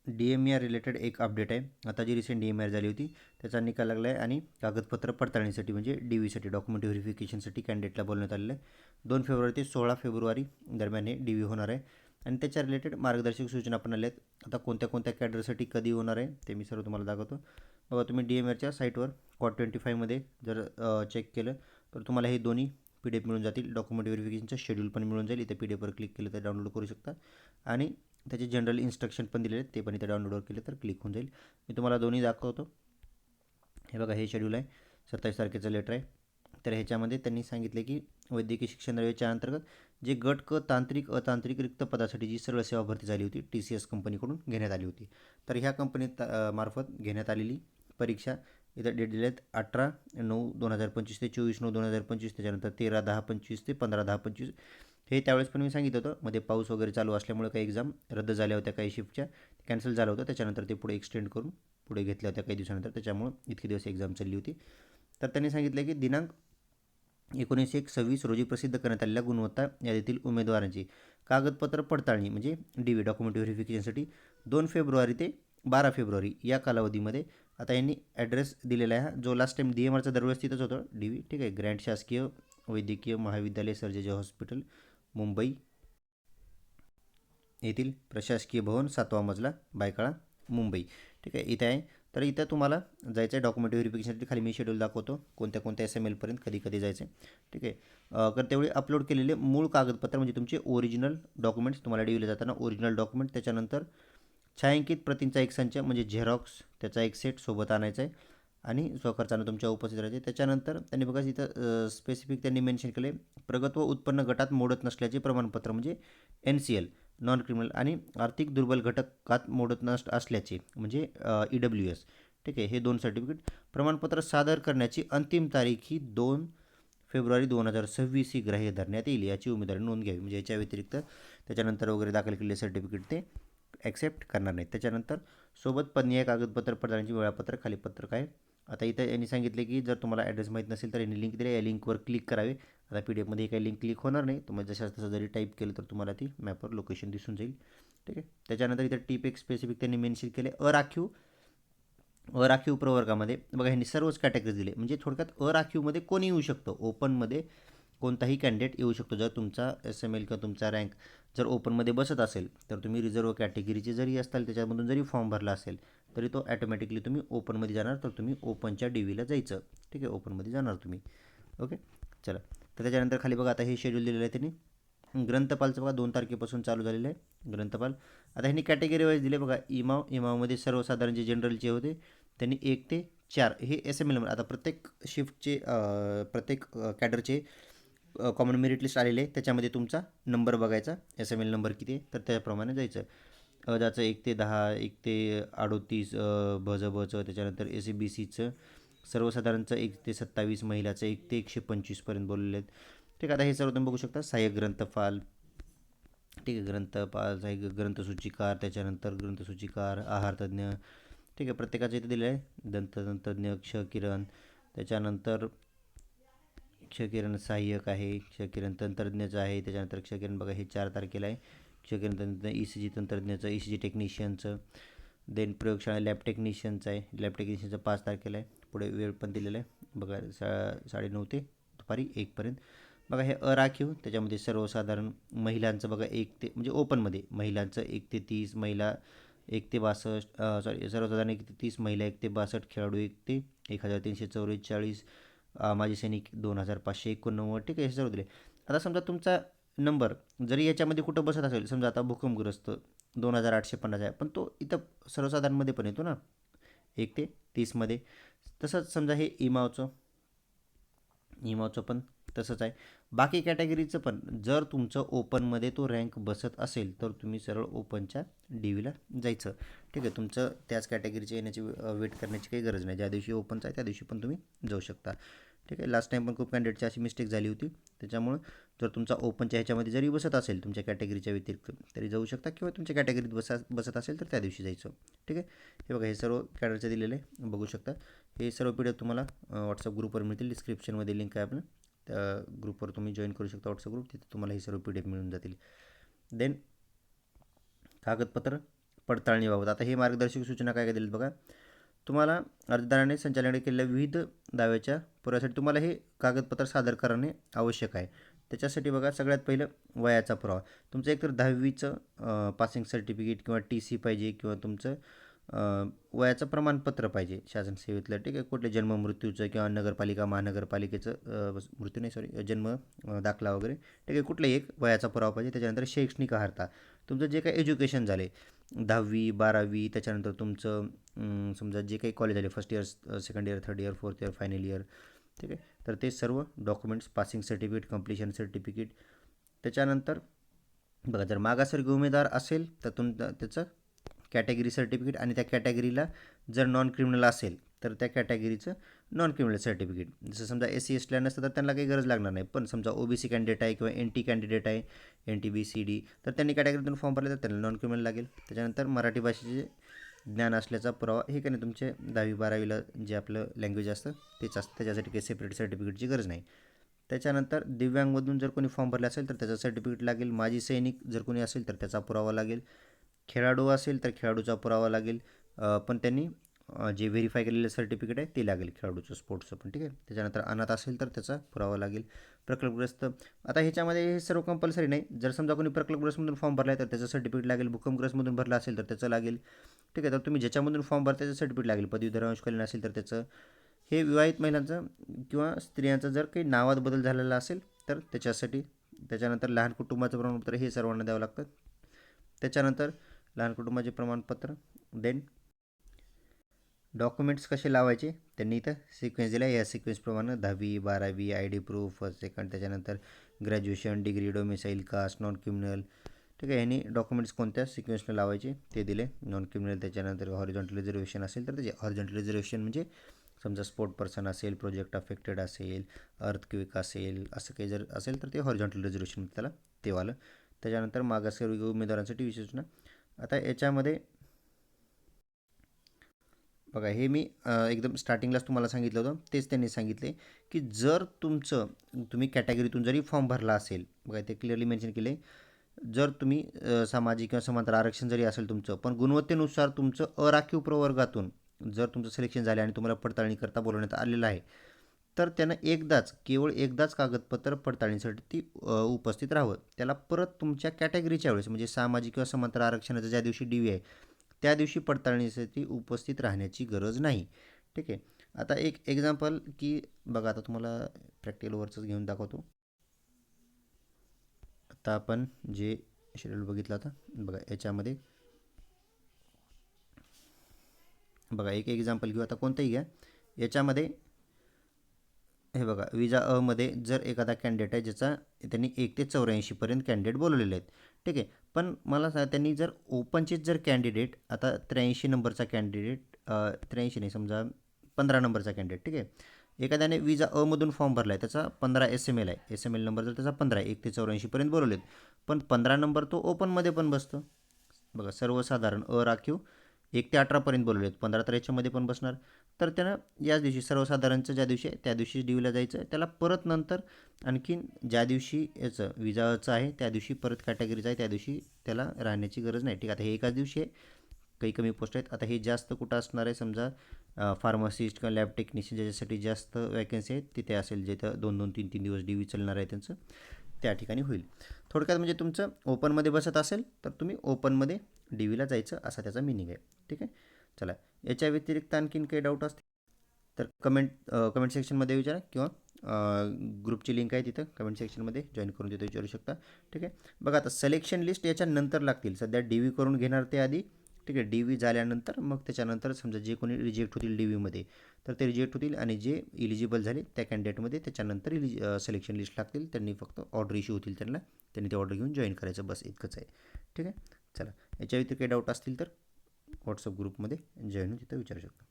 DMER related एक update आहे. आता जी रिसेंट DMER झाली होती त्याचा निकाल लागला आहे आणि कागदपत्र पडताळणीसाठी म्हणजे DVसाठी डॉक्युमेंट व्हेरिफिकेशनसाठी कॅन्डिडेटला बोलण्यात आलेलं आहे. 2 फेब्रुवारी ते 16 फेब्रुवारी दरम्यान हे DV होणार आहे आणि त्याच्या रिलेटेड मार्गदर्शक सूचना पण आल्या आहेत. आता कोणत्या कोणत्या कॅडरसाठी कधी होणार आहे ते मी सर्व तुम्हाला दाखवतो. बघा तुम्ही DMERच्या साईटवर कॉट 25मध्ये जर चेक केलं तर तुम्हाला हे दोन्ही PDF मिळून जातील. डॉक्युमेंट व्हेरिफिकेशनचं शेड्यूल पण मिळून जाईल. इथे PDFवर क्लिक केलं तर डाउनलोड करू शकता आणि त्याचे जनरल इन्स्ट्रक्शन पण दिलेले आहेत ते पण इथे डाउनलोडवर केले तर क्लिक होऊन जाईल. मी तुम्हाला दोन्ही दाखवतो. हे बघा हे शेड्यूल आहे. 27 तारखेचं लेटर आहे. तर ह्याच्यामध्ये त्यांनी सांगितले की वैद्यकीय शिक्षण रेल्वेच्या अंतर्गत जे गट क तांत्रिक अतांत्रिक रिक्त पदासाठी जी सरळ सेवा भरती झाली होती TCS कंपनीकडून घेण्यात आली होती. तर ह्या कंपनीत मार्फत घेण्यात आलेली परीक्षा इथं डेट दिले आहेत 18/9/2025 ते 24/9/2025. त्याच्यानंतर 13/10/25 ते 15/10/25. हे त्यावेळेस पण मी सांगितलं होतं मध्ये पाऊस वगैरे चालू असल्यामुळे काही एक्झाम रद्द झाल्या होत्या, काही शिफ्टच्या कॅन्सल झालं होतं. त्याच्यानंतर ते पुढे एक्सटेंड करून पुढे घेतल्या होत्या काही दिवसानंतर. त्याच्यामुळं इतके दिवस एक्झाम चालली होती. तर त्यांनी सांगितलं की दिनांक 19/1/26 रोजी प्रसिद्ध करण्यात आलेल्या गुणवत्ता यादीतील उमेदवारांची कागदपत्र पडताळणी म्हणजे DV डॉक्युमेंट व्हेरिफिकेशनसाठी 2 फेब्रुवारी ते 12 फेब्रुवारी या कालावधीमध्ये आता यांनी ॲड्रेस दिलेला आहे जो लास्ट टाईम DMRचा दरवेळेस तिथंच होतं DV. ठीक आहे. ग्रँड शासकीय वैद्यकीय महाविद्यालय सर्जेजी हॉस्पिटल मुंबई येथील प्रशासकीय भवन 7वा मजला बायकाळा मुंबई. ठीक आहे. इथे आहे. तर इथं तुम्हाला जायचं आहे डॉक्युमेंट व्हेरिफिकेशनसाठी. खाली मी शेड्यूल दाखवतो कोणत्या कोणत्या SMLपर्यंत कधी कधी जायचं आहे. ठीक आहे. तर तेवढे अपलोड केलेले मूळ कागदपत्र म्हणजे तुमचे ओरिजिनल डॉक्युमेंट्स तुम्हाला DVला जाताना ओरिजिनल डॉक्युमेंट त्याच्यानंतर छायांकित प्रतींचा एक संच म्हणजे झेरॉक्स त्याचा एक सेट सोबत आणायचा आहे आणि स्वखर्चानं तुमच्या उपस्थित राहायचे. त्याच्यानंतर त्यांनी बघा इथं स्पेसिफिक त्यांनी मेन्शन केले प्रगत व उत्पन्न गटात मोडत नसल्याचे प्रमाणपत्र म्हणजे NCL नॉन क्रिमिनल आणि आर्थिक दुर्बल घटकात मोडत नष्ट असल्याचे म्हणजे EWS. ठीक आहे. हे 2 सर्टिफिकेट प्रमाणपत्र सादर करण्याची अंतिम तारीख ही 2 फेब्रुवारी 2026 ही ग्राह्य धरण्यात येईल. याची उमेदवारी नोंद घ्यावी. म्हणजे याच्या व्यतिरिक्त त्याच्यानंतर वगैरे दाखल केलेले सर्टिफिकेट ते ॲक्सेप्ट करणार नाहीत. त्याच्यानंतर सोबत पर्यायी कागदपत्र पडताळणीचे वेळापत्रक खाली पत्रक आहे. आता इथं यांनी सांगितले की जर तुम्हाला ॲड्रेस माहीत नसेल तर यांनी लिंक दिली या लिंकवर क्लिक करावे. आता PDFमध्ये काही लिंक क्लिक होणार नाही. तुम्हाला जशा तसं जरी टाईप केलं तर तुम्हाला ती मॅपवर लोकेशन दिसून जाईल. ठीक आहे. त्याच्यानंतर इथं टिप एक स्पेसिफिक त्यांनी मेन्शन केले अराखीव प्रवर्गामध्ये बघा ह्यांनी सर्वच कॅटेगरीज दिले म्हणजे थोडक्यात अराखीवमध्ये कोणी येऊ शकतं. ओपनमध्ये कोणताही कॅन्डिडेट येऊ शकतो. जर तुमचा SML किंवा तुमचा रँक जर ओपनमध्ये बसत असेल तर तुम्ही रिझर्व कॅटेगरीचे जरी असताल त्याच्यामधून जरी फॉर्म भरला असेल तरी तो ॲटोमॅटिकली तुम्ही ओपनमध्ये जाणार. तर तुम्ही ओपनच्या DVला जायचं. ठीक आहे. ओपनमध्ये जाणार तुम्ही. ओके. चला. तर त्याच्यानंतर खाली बघा आता हे शेड्यूल दिलेलं आहे त्यांनी. ग्रंथपालचं बघा 2 तारखेपासून चालू झालेलं आहे ग्रंथपाल. आता ह्यांनी कॅटेगरी वाईज दिले बघा. इमामध्ये सर्वसाधारण जे जनरलचे होते त्यांनी 1 ते 4 हे SML. आता प्रत्येक शिफ्टचे प्रत्येक कॅडरचे कॉमन मेरिट लिस्ट आलेले आहे. त्याच्यामध्ये तुमचा नंबर बघायचा SML नंबर किती आहे तर त्याप्रमाणे जायचं. ज्याचं 1 ते 10 1 ते 38 बचं त्याच्यानंतर SCBCचं सर्वसाधारणचं 1 ते 27 महिलाचं 1 ते 125पर्यंत बोललेले आहेत. ठीक आहे. आता हे सर्व तुम्ही बघू शकता. सहाय्यक ग्रंथपाल. ठीक आहे. ग्रंथपाल सहाय्यक ग्रंथसूचिकार त्याच्यानंतर ग्रंथसूचिकार आहारतज्ञ. ठीक आहे. प्रत्येकाचं इथे दिलं आहे दंततज्ञ क्षकिरण त्याच्यानंतर क्षकिरण सहाय्यक आहे क्षकिरण तंत्रज्ञाचं आहे. त्याच्यानंतर क्षकिरण बघा हे 4 तारखेला आहे. क्षकिरण तंत्रज्ञ ECG तंत्रज्ञाचं ECG टेक्निशियनचं देन प्रयोगशाळा लॅब टेक्निशियनचं आहे. लॅब टेक्निशियनचं 5 तारखेला आहे. पुढे वेळ पण दिलेला आहे बघा 9:30 ते दुपारी 1पर्यंत. बघा हे अराखीव त्याच्यामध्ये सर्वसाधारण महिलांचं बघा 1 ते म्हणजे ओपनमध्ये महिलांचं 1 ते 30 महिला 1 ते 62 सर्वसाधारण 1 ते 30 महिला 1 ते 62 खेळाडू 1 ते 1344 माजी सैनिक 2589. ठीक आहे. हे सर्व दिले. आता समजा तुमचा नंबर जरी याच्यामध्ये कुठं बसत असेल समजा आता भूकंपग्रस्त 2850 आहे पण तो इथं सर्वसाधारणमध्ये पण येतो ना 1 ते 30मध्ये. तसंच समजा हे इमावचं पण तसंच आहे. बाकी कॅटेगरीचं पण जर तुमचं ओपनमध्ये तो रँक बसत असेल तर तुम्ही सरळ ओपनच्या DVला जायचं. ठीक आहे. तुमचं त्याच कॅटेगरीचे येण्याची वेट करण्याची काही गरज नाही. ज्या दिवशी ओपनचं आहे त्या दिवशी पण तुम्ही जाऊ शकता. ठीक आहे. लास्ट टाईम पण खूप कॅन्डिडेटची अशी मिस्टेक झाली होती. त्याच्यामुळं जर तुमचा ओपनच्या ह्याच्यामध्ये जरी बसत असेल तुमच्या कॅटेगरीच्या व्यतिरिक्त तरी जाऊ शकता किंवा तुमच्या कॅटेगरीत बसत असेल तर त्या दिवशी जायचं. ठीक आहे. हे बघा हे सर्व कॅडरचं दिलेलं आहे बघू शकता. हे सर्व PDF तुम्हाला व्हॉट्सअप ग्रुपवर मिळतील. डिस्क्रिप्शनमध्ये लिंक आहे आपलं त्या ग्रुपवर तुम्ही जॉईन करू शकता WhatsApp ग्रुप. तिथे तुम्हाला हे सर्व PDF मिळून जातील. देन कागदपत्र पडताळणीबाबत. आता हे मार्गदर्शक सूचना काय काय दिलीत बघा. तुम्हाला अर्जदाराने संचालनाकडे केलेल्या विविध दाव्याच्या पुराव्यासाठी तुम्हाला हे कागदपत्र सादर करणे आवश्यक आहे. त्याच्यासाठी बघा सगळ्यात पहिलं वयाचा पुरावा. तुमचं एकतर 10वीचं पासिंग सर्टिफिकेट किंवा TC पाहिजे किंवा तुमचं वयाचं प्रमाणपत्र पाहिजे शासन सेवेतलं, ठीक आहे. कुठले जन्म मृत्यूचं किंवा नगरपालिका महानगरपालिकेचं मृत्यू नाही सॉरी जन्म दाखला वगैरे, ठीक आहे. कुठलंही एक वयाचा पुरावा पाहिजे. त्याच्यानंतर शैक्षणिक अर्हता, तुमचं जे काही एज्युकेशन झाले 10वी 12वी, त्याच्यानंतर तुमचं समजा जे काही कॉलेज झाले first year second year third year fourth year final year, ठीक आहे. तर ते सर्व documents passing certificate completion certificate. त्याच्यानंतर बघा जर मागासवर्गीय उमेदवार असेल तर त्याचं कॅटेगरी सर्टिफिकेट आणि त्या कॅटेगरीला जर नॉन क्रिमिनल असेल तर त्या कॅटेगरीचं नॉन क्रिमिनल सर्टिफिकेट. जसं समजा SC ST नसतं तर त्यांना काही गरज लागणार नाही. पण समजा OBC कॅन्डिडेट आहे किंवा NT कॅन्डिडेट आहे NTB CD तर त्यांनी कॅटेगरीतून फॉर्म भरले तर त्यांना नॉन क्रिमिनल लागेल. त्याच्यानंतर मराठी भाषेचे ज्ञान असल्याचा पुरावा, हे काही नाही तुमचे 10वी 12वीला जे आपलं लँग्वेज असतं तेच असतं, त्याच्यासाठी काही सेपरेट सर्टिफिकेटची गरज नाही. त्याच्यानंतर दिव्यांगमधून जर कोणी फॉर्म भरला असेल तर त्याचं सर्टिफिकेट लागेल. माजी सैनिक जर कोणी असेल तर त्याचा पुरावा लागेल. खेळाडू असेल तर खेळाडूचा पुरावा लागेल. पण त्यांनी जे व्हेरीफाय केलेलं सर्टिफिकेट आहे ते लागेल खेळाडूचं स्पोर्ट्सचं पण, ठीक आहे. त्याच्यानंतर अनाथ असेल तर त्याचा पुरावा लागेल. प्रकल्पग्रस्त, आता ह्याच्यामध्ये हे सर्व कंपल्सरी नाही. जर समजा कोणी प्रकल्पग्रस्तमधून फॉर्म भरला आहे तर त्याचं सर्टिफिकेट लागेल. भूकंपग्रस्तमधून भरला असेल तर त्याचं लागेल, ठीक आहे. तर तुम्ही ज्याच्यामधून फॉर्म भरता त्याचं सर्टिफिकेट लागेल. पदवीधर अंशकालीन असेल तर त्याचं. हे विवाहित महिलांचं किंवा स्त्रियांचा जर काही नावात बदल झालेला असेल तर त्याच्यासाठी. त्याच्यानंतर लहान कुटुंबाचं प्रमाणपत्र हे सर्वांना द्यावं लागतं. त्याच्यानंतर लहान कुटुंबाचे प्रमाणपत्र. देन डॉक्युमेंट्स कसे लावायचे त्यांनी इथं सिक्वेन्स दिला. या सिक्वेन्सप्रमाणे 10वी 12वी ID प्रूफ फर्स्ट सेकंड, त्याच्यानंतर graduation degree domicile caste non criminal, ठीक आहे. ह्यांनी डॉक्युमेंट्स कोणत्या सिक्वेन्सनं लावायचे ते दिले. नॉन क्रिमिनल, त्याच्यानंतर हॉरिझॉन्टल रिझर्वेशन असेल तर त्याचे हॉरिझॉन्टल रिझर्वेशन म्हणजे समजा स्पोर्ट पर्सन असेल, प्रोजेक्ट अफेक्टेड असेल, अर्थक्वेक असेल, असं काही जर असेल तर ते हॉरिझॉन्टल रिझर्वेशन त्याला ते वालं. त्याच्यानंतर मागासवर्गीय उमेदवारांसाठी विशेष सूचना. आता याच्यामध्ये बघा हे मी एकदम स्टार्टिंगलाच तुम्हाला सांगितलं होतं तेच त्यांनी सांगितले की जर तुम्ही कॅटेगरीतून जरी फॉर्म भरला असेल, बघा ते क्लिअरली मेन्शन केले, जर तुम्ही सामाजिक किंवा समांतर आरक्षण जरी असेल तुमचं, पण गुणवत्तेनुसार तुमचं अराखीव प्रवर्गातून जर तुमचं सिलेक्शन झालं आणि तुम्हाला पडताळणी करता बोलवण्यात आलेलं आहे तर त्यानं केवळ एकदाच कागदपत्र पडताळणीसाठी ती उपस्थित राहावं. त्याला परत तुमच्या कॅटेगरीच्या वेळेस म्हणजे सामाजिक किंवा समांतर आरक्षणाचा ज्या दिवशी DV आहे त्या दिवशी पडताळणीसाठी उपस्थित राहण्याची गरज नाही, ठीक आहे. आता एक एक्झाम्पल की बघा, आता तुम्हाला प्रॅक्टिकलवरच घेऊन दाखवतो. आता आपण जे शेड्यूल बघितलं आता बघा याच्यामध्ये बघा एक एक्झाम्पल घेऊ. आता कोणतंही घ्या. याच्यामध्ये हे बघा विजा मध्ये जर एखादा कॅन्डिडेट आहे ज्याचा त्यांनी 1 ते 84 कॅन्डिडेट बोलवलेले आहेत, ठीक आहे. पण मला त्यांनी जर ओपनचेच जर कॅन्डिडेट, आता 83 नंबरचा कॅन्डिडेट 83 नाही समजा 15 नंबरचा कॅन्डिडेट, ठीक आहे. एखाद्याने विजा मधून फॉर्म भरला आहे, त्याचा 15 SML आहे. SML नंबर जर त्याचा 15 आहे, 1 ते 84 बोलवलेत, पण 15 नंबर तो ओपनमध्ये पण बसतो. बघा सर्वसाधारण राखीव 1 ते 18 बोलवलेत, 15 तर याच्यामध्ये पण बसणार. तर त्यानं याच दिवशी सर्वसाधारणचं ज्या दिवशी आहे त्या दिवशी DVला जायचं. त्याला परत नंतर आणखीन ज्या दिवशी याचं विजाचं आहे त्या दिवशी परत कॅटेगरीचं आहे त्या दिवशी त्याला राहण्याची गरज नाही, ठीक आहे. आता हे एकाच दिवशी आहे, काही कमी पोस्ट आहेत. आता हे जास्त कुठं असणार आहे, समजा फार्मासिस्ट किंवा लॅब टेक्निशियन ज्याच्यासाठी जास्त वॅकन्सी आहेत तिथे असेल, जिथं 2-2 3-3 दिवस DV चालणार आहे त्यांचं, त्या ठिकाणी होईल. थोडक्यात म्हणजे तुमचं ओपनमध्ये बसत असेल तर तुम्ही ओपनमध्ये DVला जायचं असा त्याचा मिनिंग आहे, ठीक आहे. चला, याच्या व्यतिरिक्त आणखीन काही डाऊट असतील तर कमेंट सेक्शनमध्ये विचारा किंवा ग्रुपची लिंक आहे तिथं कमेंट सेक्शनमध्ये जॉईन करून तिथं विचारू शकता, ठीक आहे. बघा आता सिलेक्शन लिस्ट याच्यानंतर लागतील. सध्या DV करून घेणार ते आधी, ठीक आहे. DV झाल्यानंतर मग त्याच्यानंतर समजा जे कोणी रिजेक्ट होतील DVमध्ये तर ते रिजेक्ट होतील आणि जे इलिजिबल झाले त्या कॅन्डिडेटमध्ये त्याच्यानंतर सिलेक्शन लिस्ट लागतील. त्यांनी फक्त ऑर्डर इश्यू होतील त्यांनी ते ऑर्डर घेऊन जॉईन करायचं, बस इतकंच आहे, ठीक आहे. चला, याच्या व्यतिरिक्त काही डाऊट असतील तर व्हॉट्सअप ग्रुपमध्ये जॉईन होऊन तिथं विचारू शकता.